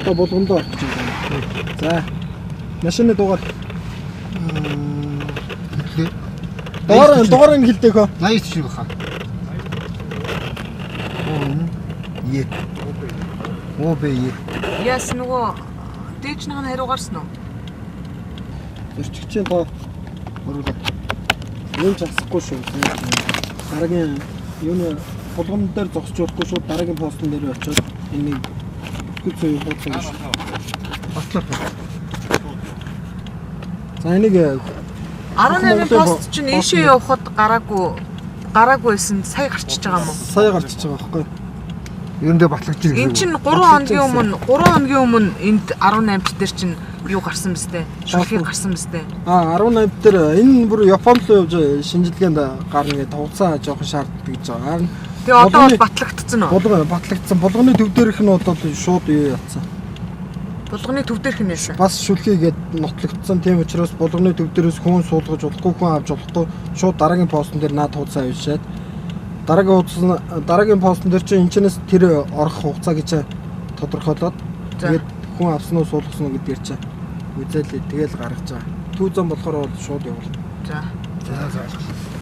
Одоо болгондоо орчих юм байна. За. Машины дугаар. Дугаар нь хэлдэг хөө. 80 чинь баха. Е. ОБЕ. Яс нөгөө дээж нэг хариу гарсан уу? Зорчигчийн тоо оруулаад. Юу ч асахгүй шүү. Дараагийн юуны болгон дээр зогсож болохгүй шүү. Дараагийн постн дээр очиод энийг гүцээ хуудсан шүү. Батлаа. За энийг 18 пост чинь ийшээ явахад гараагүйсэн сая гарчиж байгаа юм уу? Сая гарчиж байгаа байхгүй. Ерөндөө батлагч ирэх. Энд чинь 3 хоногийн өмнө энд 18-т дээр чинь юу гарсан мэт? Шүлхий гарсан мэт. 18 дээр энэ бүр Японд л явж шинжилгээнд гарна гэдэг хугацаа жоохон шаарддаг гэж байгаа. Тэгээ одоо бол батлагдсан уу? Батлагдсан. Болгоны төв дээрх нь одоо шууд юу яатсан. Болгоны төв дээрх нь яасан? Бас шүлхийгээд нотлогдсон. Тийм учраас болгоны төв дээрээс хүн суулгаж болохгүй, хүн авч болохгүй. Шууд дараагийн постн дээр наад хугацаа авчиад дараагийн постн дээр чинь энэчнээс тэр орох хугацаа гэж тодорхойлоод тэгээд хүн авсан уу суулгасан уу гэдгээр чинь үзэлээ тэгэл гаргаж байгаа. Түүзэн болохоор бол шууд явуулна. За. За.